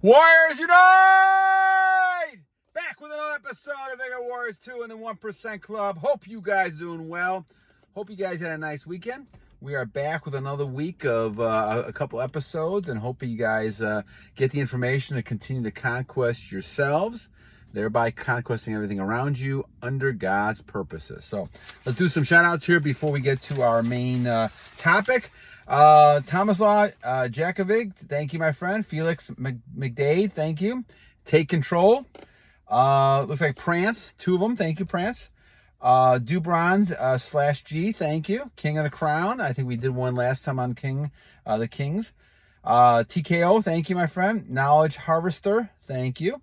Warriors Unite! Back with another episode of Vigor Warriors 2 in the 1% Club. Hope you guys doing well. Hope you guys had a nice weekend. We are back with another week of a couple episodes, and hope you guys get the information to continue to conquest yourselves, thereby conquesting everything around you under God's purposes. So let's do some shout outs here before we get to our main topic. Tomislav Jakobovic, thank you, my friend. Felix McDade, thank you. Take Control. Looks like Prance, two of them. Thank you, Prance. Bruhne /G, thank you. King of the Crown. I think we did one last time on the Kings. TKO, thank you, my friend. Knowledge Harvester, thank you.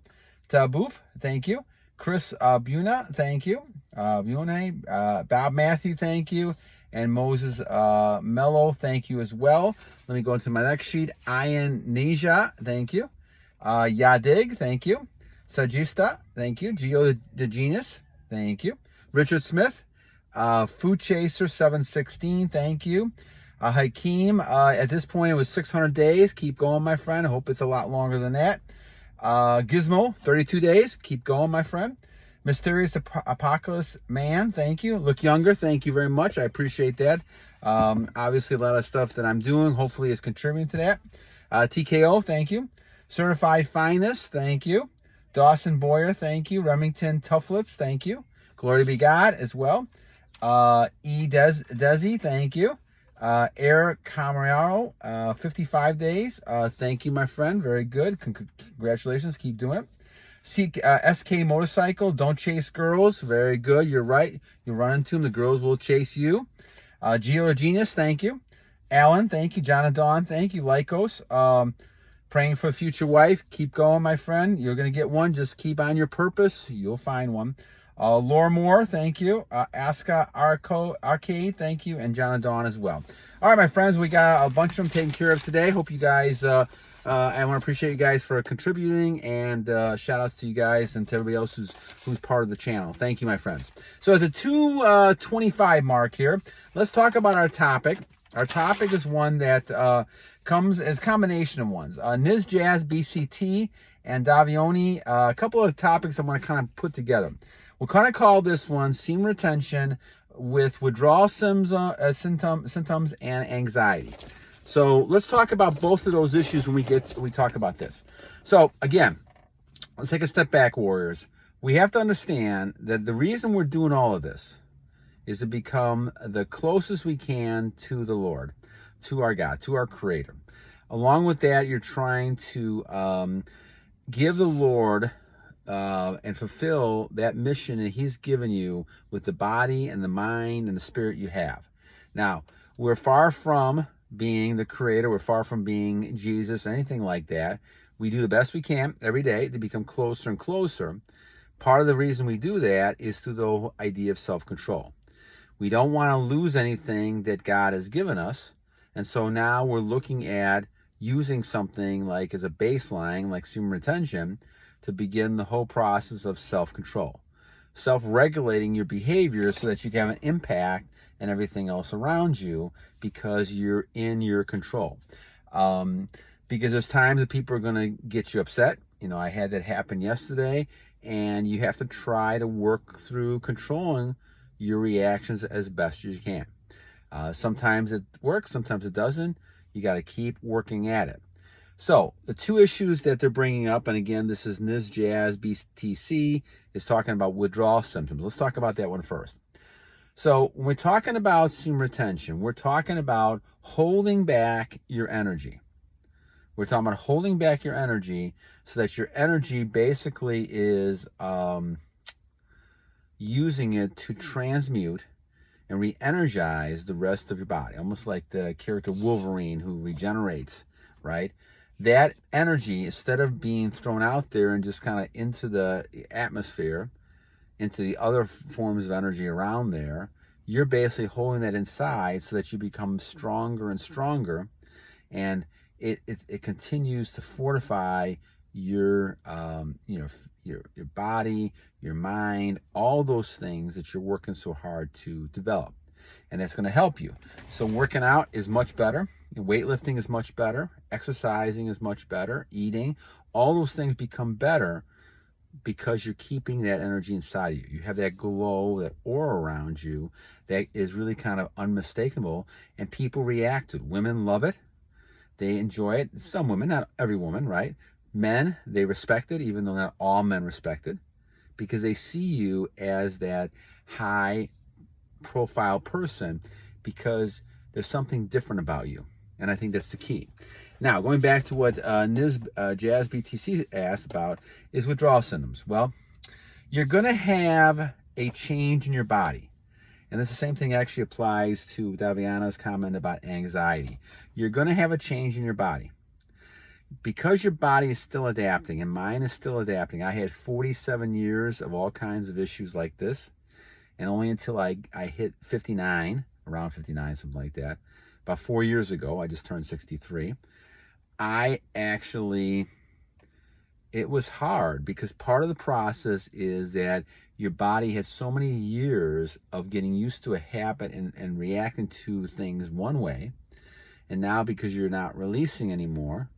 Tobeuh, thank you. Chris Bruhne, thank you. Bob Matthew, thank you. And Moses Melo, thank you as well. Let me go into my next sheet. Njenga, thank you. Yadig, thank you. Sajista, thank you. Gio the Genius, thank you. Richard Smith, Foodchaser 716, thank you. Hakeem, at this point it was 600 days. Keep going, my friend. I hope it's a lot longer than that. Gizmo, 32 days. Keep going, my friend. Mysterious Apocalypse Man, thank you. Look Younger, thank you very much. I appreciate that. Obviously, a lot of stuff that I'm doing hopefully is contributing to that. TKO, thank you. Certified Finest, thank you. Dawson Boyer, thank you. Remington tufflips, thank you. Glory be God as well. Desi, thank you. Camero, 55 days. Thank you, my friend. Very good. Congratulations. Keep doing it. SK Motorcycle, don't chase girls. Very good. You're right. You run into them, the girls will chase you. Gio the Genius, thank you. Alan, thank you. Jon the Dawn, thank you. Lykkos, praying for a future wife. Keep going, my friend. You're going to get one. Just keep on your purpose. You'll find one. Laura Moore, thank you. Aska Arcade, thank you. And Jon the Dawn as well. All right, my friends, we got a bunch of them taken care of today. Hope you guys... I want to appreciate you guys for contributing, and shout outs to you guys and to everybody else who's part of the channel. Thank you, my friends. So at the 2:25 mark here, let's talk about our topic. Our topic is one that comes as a combination of ones. NizJazzBTC and Davioni, a couple of topics I want to kind of put together. We'll kind of call this one semen retention with withdrawal symptoms and anxiety. So let's talk about both of those issues when we talk about this. So again, let's take a step back, warriors. We have to understand that the reason we're doing all of this is to become the closest we can to the Lord, to our God, to our Creator. Along with that, you're trying to give the Lord and fulfill that mission that He's given you with the body and the mind and the spirit you have. Now, we're far from being the Creator. We're far from being Jesus, anything like that. We do the best we can every day to become closer and closer. Part of the reason we do that is through the whole idea of self-control. We don't want to lose anything that God has given us. And so now we're looking at using something like as a baseline, like semen retention, to begin the whole process of self-control. Self-regulating your behavior so that you can have an impact and everything else around you because you're in your control. Because there's times that people are going to get you upset. You know, I had that happen yesterday, and you have to try to work through controlling your reactions as best as you can. Sometimes it works, sometimes it doesn't. You got to keep working at it. So the two issues that they're bringing up, and again, this is NizJazzBTC, is talking about withdrawal symptoms. Let's talk about that one first. So when we're talking about semen retention, we're talking about holding back your energy. We're talking about holding back your energy so that your energy basically is using it to transmute and re-energize the rest of your body. Almost like the character Wolverine who regenerates, right? That energy, instead of being thrown out there and just kind of into the atmosphere, into the other forms of energy around there, you're basically holding that inside so that you become stronger and stronger, and it continues to fortify your your body, your mind, all those things that you're working so hard to develop. and that's going to help you. So working out is much better. Weightlifting is much better. Exercising is much better. Eating, all those things become better because you're keeping that energy inside of you. You have that glow, that aura around you that is really kind of unmistakable, and people react to it. Women love it. They enjoy it. Some women, not every woman, right? Men, they respect it, even though not all men respect it, because they see you as that high profile person because there's something different about you. And I think that's the key. Now, going back to what NizJazzBTC asked about is withdrawal symptoms. Well, you're going to have a change in your body. And this the same thing actually applies to Daviana's comment about anxiety. You're going to have a change in your body. Because your body is still adapting, and mine is still adapting. I had 47 years of all kinds of issues like this. And only until I hit 59, around 59, something like that, about 4 years ago, I just turned 63. It was hard because part of the process is that your body has so many years of getting used to a habit and reacting to things one way. And now because you're not releasing anymore,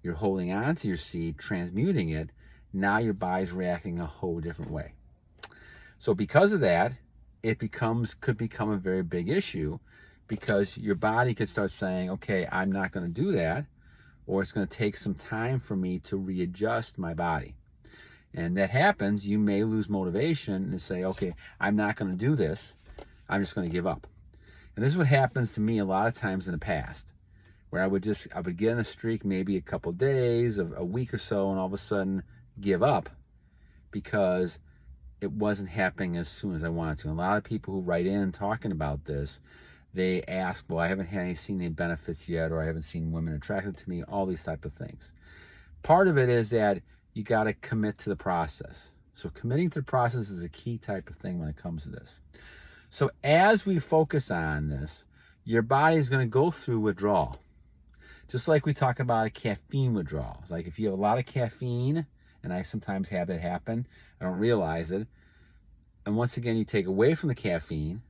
you're holding on to your seed, transmuting it, now your body's reacting a whole different way. So because of that, it could become a very big issue, because your body could start saying, okay, I'm not going to do that, or it's going to take some time for me to readjust my body. And that happens, you may lose motivation and say, okay, I'm not going to do this. I'm just going to give up. And this is what happens to me a lot of times in the past, where I would get in a streak, maybe a couple of days, of a week or so, and all of a sudden give up because it wasn't happening as soon as I wanted to. And a lot of people who write in talking about this, they ask, well, I haven't seen any benefits yet, or I haven't seen women attracted to me, all these type of things. Part of it is that you got to commit to the process. So committing to the process is a key type of thing when it comes to this. So as we focus on this, your body is going to go through withdrawal. Just like we talk about a caffeine withdrawal. It's like if you have a lot of caffeine, and I sometimes have that happen, I don't realize it, and once again you take away from the caffeine,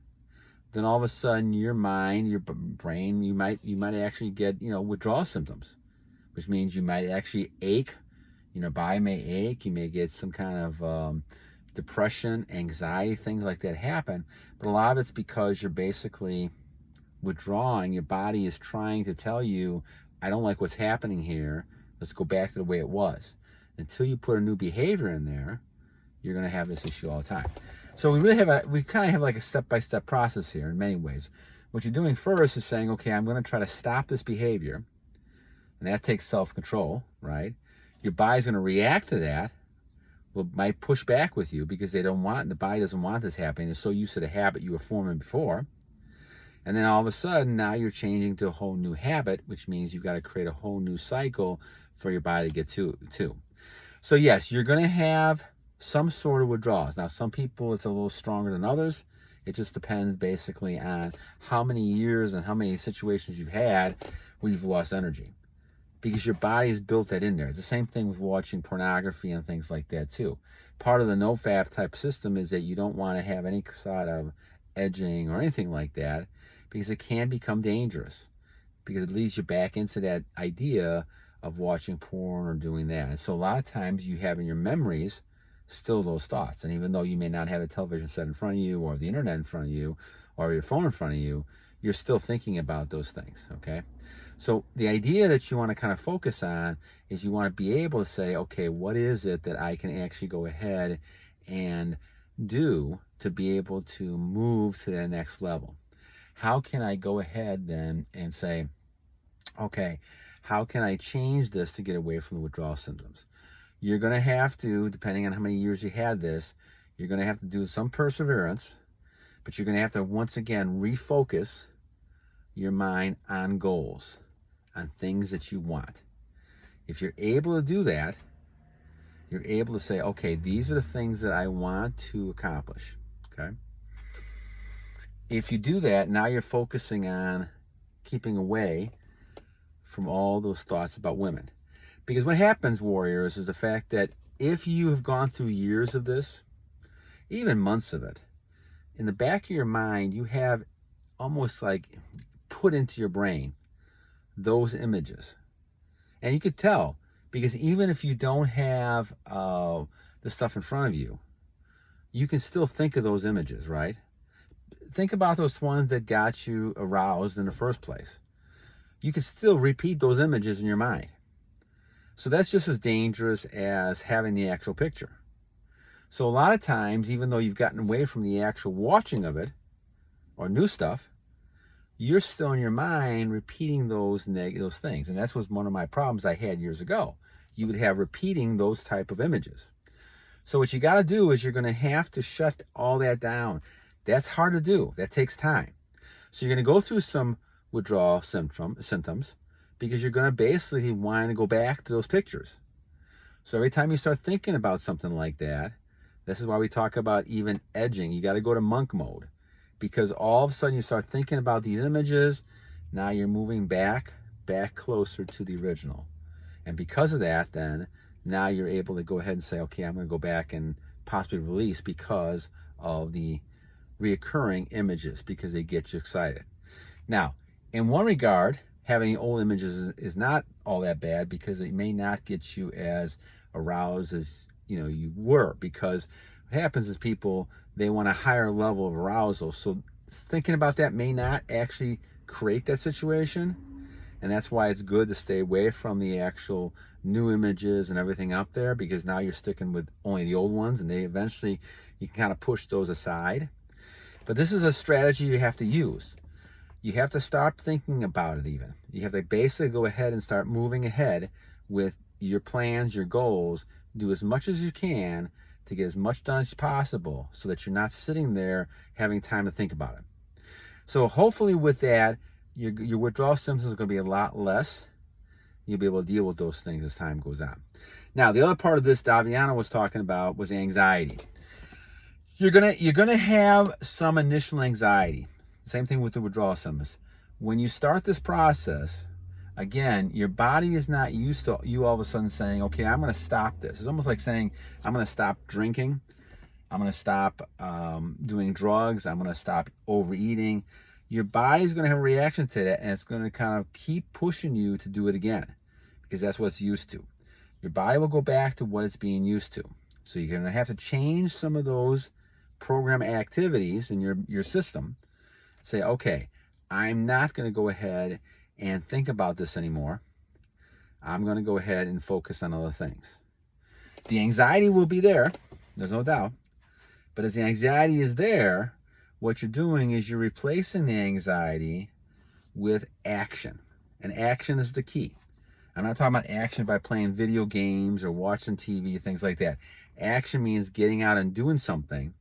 then all of a sudden your mind, your brain, you might actually get, withdrawal symptoms, which means you might actually ache, your body may ache, you may get some kind of depression, anxiety, things like that happen. But a lot of it's because you're basically withdrawing. Your body is trying to tell you, I don't like what's happening here. Let's go back to the way it was. Until you put a new behavior in there, you're going to have this issue all the time. So we kind of have like a step-by-step process here in many ways. What you're doing first is saying, okay, I'm going to try to stop this behavior. And that takes self-control, right? Your body's going to react to that. Might push back with you because the body doesn't want this happening. They're so used to the habit you were forming before. And then all of a sudden, now you're changing to a whole new habit, which means you've got to create a whole new cycle for your body to get to. So yes, you're going to have some sort of withdrawals. Now, some people, it's a little stronger than others. It just depends basically on how many years and how many situations you've had where you've lost energy, because your body's built that in there. It's the same thing with watching pornography and things like that too. Part of the no-fap type system is that you don't want to have any sort of edging or anything like that, because it can become dangerous, because it leads you back into that idea of watching porn or doing that. And so a lot of times you have in your memories still those thoughts. And even though you may not have a television set in front of you, or the internet in front of you, or your phone in front of you, you're still thinking about those things, okay? So the idea that you want to kind of focus on is you want to be able to say, okay, what is it that I can actually go ahead and do to be able to move to the next level? How can I go ahead then and say, okay, how can I change this to get away from the withdrawal symptoms? You're going to have to, depending on how many years you had this, you're going to have to do some perseverance, but you're going to have to once again refocus your mind on goals, on things that you want. If you're able to do that, you're able to say, okay, these are the things that I want to accomplish, okay? If you do that, now you're focusing on keeping away from all those thoughts about women. Because what happens, warriors, is the fact that if you have gone through years of this, even months of it, in the back of your mind, you have almost like put into your brain those images. And you could tell, because even if you don't have the stuff in front of you, you can still think of those images, right? Think about those ones that got you aroused in the first place. You can still repeat those images in your mind. So that's just as dangerous as having the actual picture. So a lot of times, even though you've gotten away from the actual watching of it, or new stuff, you're still in your mind repeating those things. And that was one of my problems I had years ago. You would have repeating those type of images. So what you got to do is you're going to have to shut all that down. That's hard to do. That takes time. So you're going to go through some withdrawal symptoms because you're going to basically want to go back to those pictures. So every time you start thinking about something like that, this is why we talk about even edging. You got to go to monk mode, because all of a sudden you start thinking about these images. Now you're moving back closer to the original. And because of that, then now you're able to go ahead and say, okay, I'm going to go back and possibly release because of the reoccurring images, because they get you excited. Now, in one regard, having old images is not all that bad, because it may not get you as aroused as you were, because what happens is people, they want a higher level of arousal. So thinking about that may not actually create that situation. And that's why it's good to stay away from the actual new images and everything up there, because now you're sticking with only the old ones, and they eventually, you can kind of push those aside. But this is a strategy you have to use. You have to start thinking about it even. You have to basically go ahead and start moving ahead with your plans, your goals. Do as much as you can to get as much done as possible, so that you're not sitting there having time to think about it. So hopefully with that, your withdrawal symptoms are going to be a lot less. You'll be able to deal with those things as time goes on. Now, the other part of this Davioni was talking about was anxiety. You're gonna have some initial anxiety. Same thing with the withdrawal symptoms. When you start this process, again, your body is not used to you all of a sudden saying, okay, I'm going to stop this. It's almost like saying, I'm going to stop drinking. I'm going to stop doing drugs. I'm going to stop overeating. Your body's going to have a reaction to that, and it's going to kind of keep pushing you to do it again, because that's what it's used to. Your body will go back to what it's being used to. So you're going to have to change some of those program activities in your system. Say, okay, I'm not going to go ahead and think about this anymore. I'm going to go ahead and focus on other things. The anxiety will be there, there's no doubt. But as the anxiety is there, what you're doing is you're replacing the anxiety with action. And action is the key. I'm not talking about action by playing video games or watching TV, things like that. Action means getting out and doing something,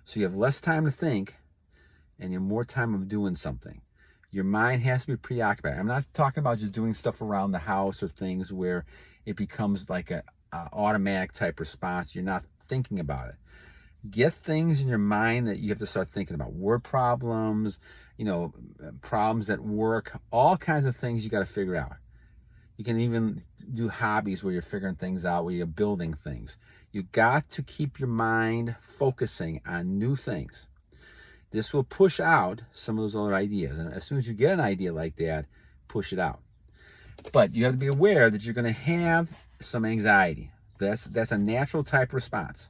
so you have less time to think and you have more time of doing something. Your mind has to be preoccupied. I'm not talking about just doing stuff around the house or things where it becomes like a automatic type response. You're not thinking about it. Get things in your mind that you have to start thinking about. Word problems, problems at work, all kinds of things you got to figure out. You can even do hobbies where you're figuring things out, where you're building things. You got to keep your mind focusing on new things. This will push out some of those other ideas. And as soon as you get an idea like that, push it out. But you have to be aware that you're going to have some anxiety. That's a natural type response.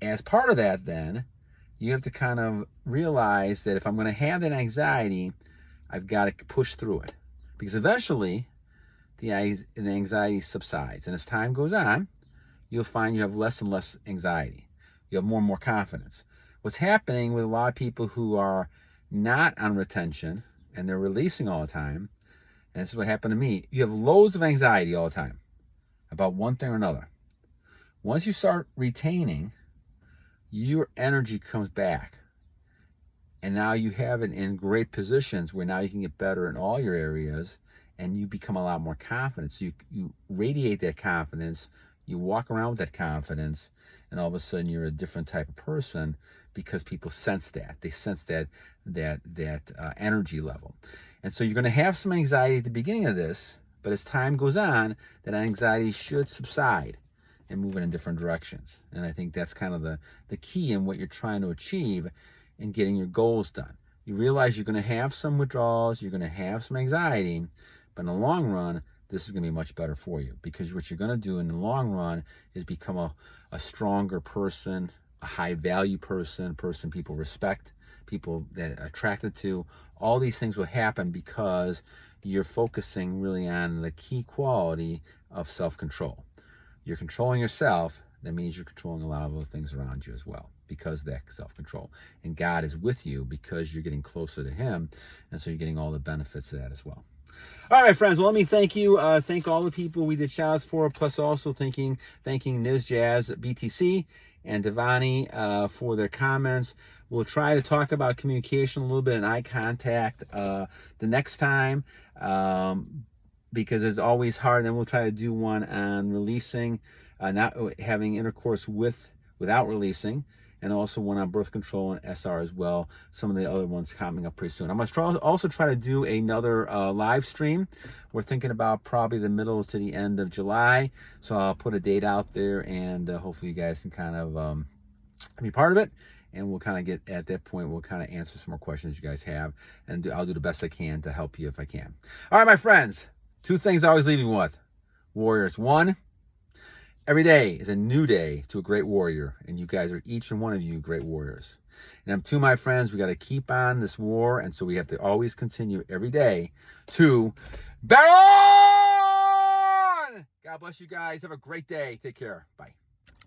As part of that, then, you have to kind of realize that if I'm going to have that anxiety, I've got to push through it. Because eventually, the anxiety subsides. And as time goes on, you'll find you have less and less anxiety. You have more and more confidence. What's happening with a lot of people who are not on retention and they're releasing all the time, and this is what happened to me, you have loads of anxiety all the time about one thing or another. Once you start retaining, your energy comes back. And now you have it in great positions where now you can get better in all your areas, and you become a lot more confident. So you radiate that confidence, you walk around with that confidence, and all of a sudden you're a different type of person because people sense that. They sense that energy level. And so you're going to have some anxiety at the beginning of this, but as time goes on, that anxiety should subside and move in different directions. And I think that's kind of the key in what you're trying to achieve in getting your goals done. you realize you're going to have some withdrawals, you're going to have some anxiety, but in the long run, this is going to be much better for you, because what you're going to do in the long run is become a stronger person, a high value person people respect, people that are attracted to. All these things will happen because you're focusing really on the key quality of self-control. You're controlling yourself. That means you're controlling a lot of other things around you as well, because of that self-control. And God is with you because you're getting closer to him, and so you're getting all the benefits of that as well. All right, friends. Well, let me thank you. Thank all the people we did shoutouts for, plus also thanking NizJazzBTC and Davioni for their comments. We'll try to talk about communication a little bit and eye contact the next time, because it's always hard. And then we'll try to do one on releasing, not having intercourse without releasing, and also one on birth control and SR as well. Some of the other ones coming up pretty soon. I'm going to also try to do another live stream. We're thinking about probably the middle to the end of July. So I'll put a date out there, and hopefully you guys can kind of be part of it. And we'll kind of get, at that point, we'll kind of answer some more questions you guys have. And I'll do the best I can to help you if I can. All right, my friends. 2 things I always leave you with. Warriors. 1, every day is a new day to a great warrior, and you guys are, each and one of you, great warriors. And 2, my friends, we got to keep on this war, and so we have to always continue every day to battle on! God bless you guys. Have a great day. Take care. Bye.